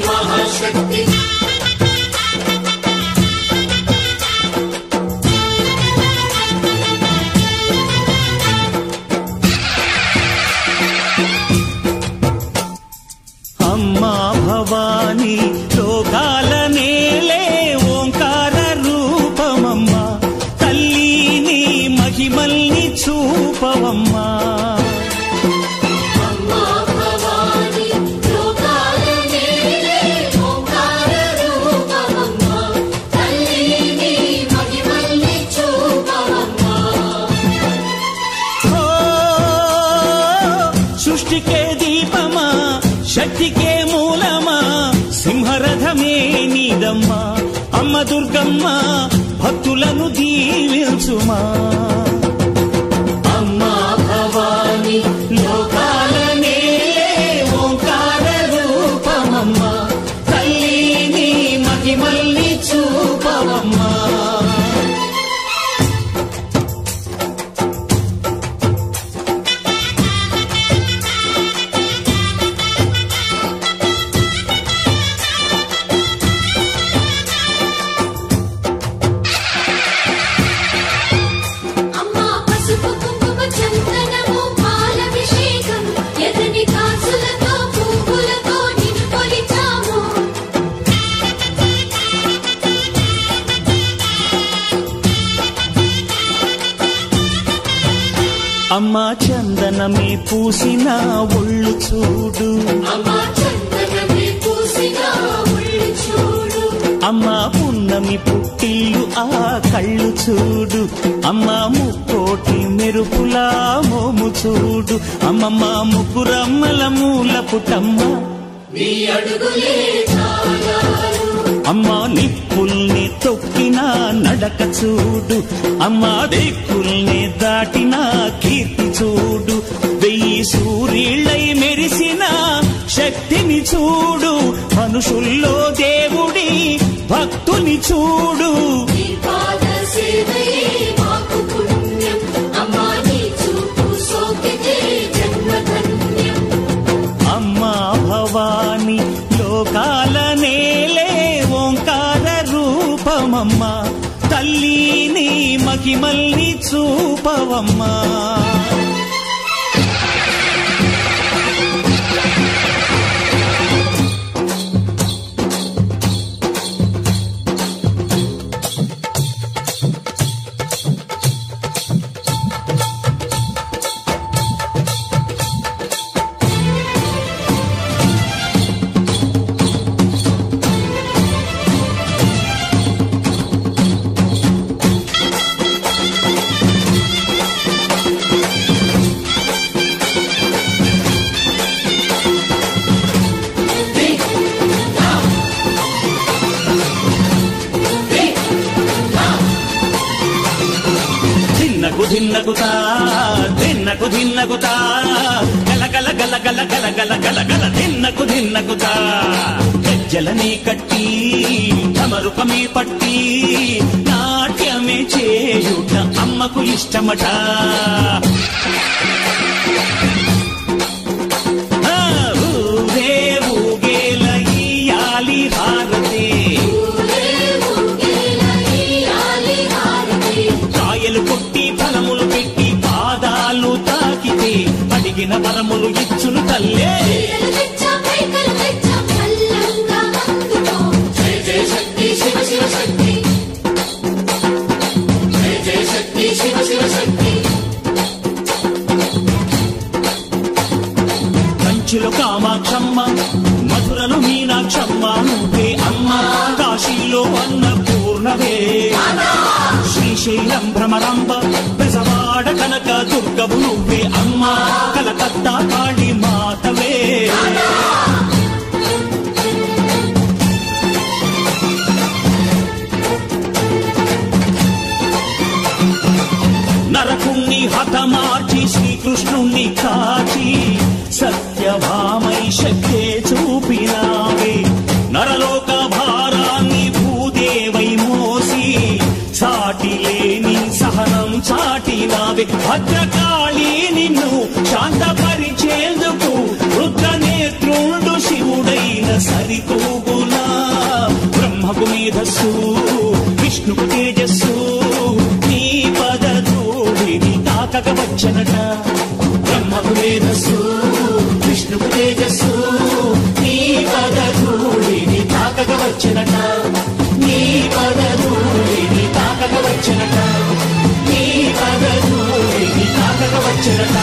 महाशक्ति अम्मा भवानी लोकाल नेले ओंकार रूपमम्मा तल्लीनी महिमल्नि चूपवम्मा శక్తికే మూలమా సింహరథమే నీదమ్మా అమ్మ దుర్గమ్మ భక్తులను దీవించుమా అమ్మా భవాని లోకాల నేలే ఓంకార రూపమమ్మా తల్లిని మహిమల్ని చూపవమ్మా అమ్మా చందనమే పూసిన ఒళ్ళు చూడు అమ్మా చందనమే పూసిన ఒళ్ళు చూడు అమ్మా పున్నమి పుట్టిల్లు ఆ కళ్ళు చూడు అమ్మా ముక్కోటి మెరుపులా మోము చూడు అమ్మమ్మ ముగ్గురమ్మల మూల పుటమ్మ నీ అడుగులే చాలారు అమ్మా నిప్పుల్ని తొక్కిన నడక చూడు అమ్మా దిక్కుల్ని దాటిన కీర్తి చూడు 1000 సూర్యులై మెరిసిన శక్తిని చూడు మనుషుల్లో దేవుడి భక్తుని చూడు నీ పాద సేవయే మాకు పుణ్యం అమ్మా నీ చూపు సోకితే జన్మధన్యం అమ్మా భవాని లోకాల నేలే ఓంకార రూపమమ్మా తల్లిని మహిమల్ని చూపవమ్మా ధిన్నగుతా ధిన్నకు ధిన్నగుతా గల గల గల గల గల గల గల గల ధిన్నగుతా గజ్జలనే కట్టి ధమరుకమే పట్టి నాట్యమే చేయుట అమ్మకు ఇష్టమట ఊరే ఊగేల ఇయ్యాలి హారతి కాయలు కొట్టి ఫలములు పెట్టి పాదాలు తాకితే అడిగిన వరములు ఇచ్చును తల్లే జయ జయ శక్తి శివ శివ శక్తి జయ జయ శక్తి శివ శివ శక్తి కంచిలో కామాక్షమ్మ మధురలో మీనాక్షమ్మ నువ్వే అమ్మ కాశీలో అన్నపూర్ణవే శ్రీశైలం భ్రమరాంబ బెజవాడ కనక దుర్గవు నువ్వే అమ్మ కలకత్తా కాళీ మాతవే నరకుణ్ణి హతమార్చి శ్రీకృష్ణుణ్ణి కాచి సత్యభామై శక్తే చూపినావే నరలోక భారాన్ని భూదేవై మోసి సాటి లేని సహనం చాటినావే భద్రకాళి నిన్ను శాంతపరిచేందుకు రుద్రనేత్రుండు శివుడైన సరితూగులా బ్రహ్మకు మేధస్సు విష్ణుకు తేజస్సు నీ పదధూళిని తాకక వచ్చనట బ్రహ్మకు మేధస్సు విష్ణుకు తేజస్సు నీ పదధూళిని తాకక వచ్చనట నీ పదధూళిని తాకక వచ్చనట నీ పదధూళిని తాకక వచ్చనట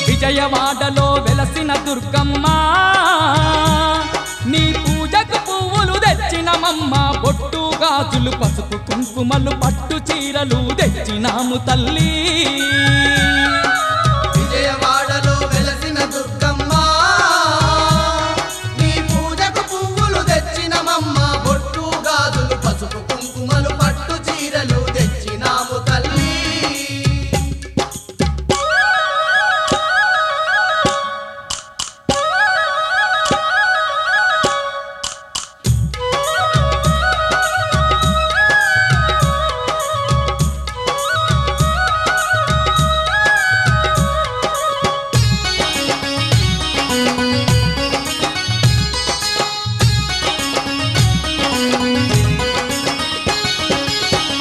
విజయవాడలో వెలసిన దుర్గమ్మ నీ పూజకు పువ్వులు తెచ్చినమమ్మ బొట్టు గాజులు పసుపు కుంకుమలు పట్టు చీరలు తెచ్చినాము తల్లి విజయవాడలో వెలసిన దుర్గమ్మ నీ పూజకు పువ్వులు తెచ్చినమమ్మ బొట్టు గాజులు పసుపు కుంకుమలు పట్టు చీరలు తెచ్చినాము తల్లి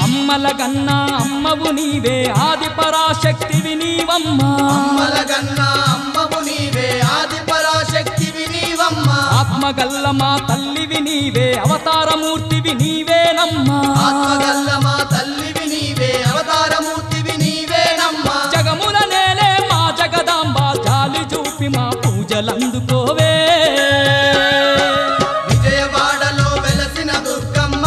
అమ్మలగన్నా అమ్మవు నీవే ఆది పరాశక్తివి నీవమ్మా అమ్మలగన్నా అమ్మవు నీవే ఆది పరాశక్తివి నీవమ్మా ఆత్మగల్ల మా తల్లివి నీవే అవతారమూర్తివి నీవేనమ్మా ఆత్మగల్ల మా తల్లివి నీవే అవతారమూర్తివి నీవేనమ్మా జగముల నేలే మా జగదాంబ జాలి చూపి మా పూజలందుకోవే విజయవాడలో వెలసిన దుర్గమ్మ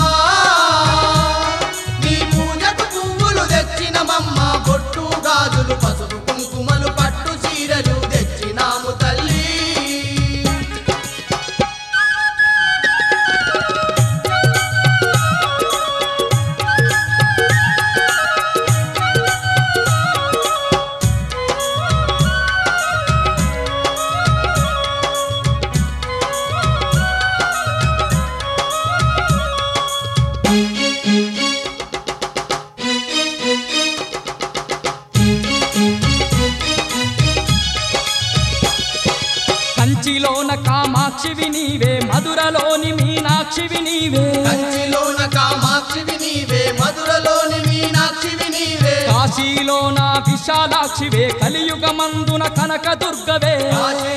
నీ పూజకు పువ్వులు తెచ్చినమమ్మ బొట్టు గాజులు పసుపు కుంకుమలు పట్టు చీరలు తెచ్చినాము తల్లి కంచిలోన కామాక్షివి నీవే మధురలోని మీనాక్షివి నీవే కంచిలోన కామాక్షివి నీవే మధురలోని మీనాక్షివి నీవే కాశీలోన విశాలాక్షివే కలియుగమందున కనక దుర్గవే కాశీ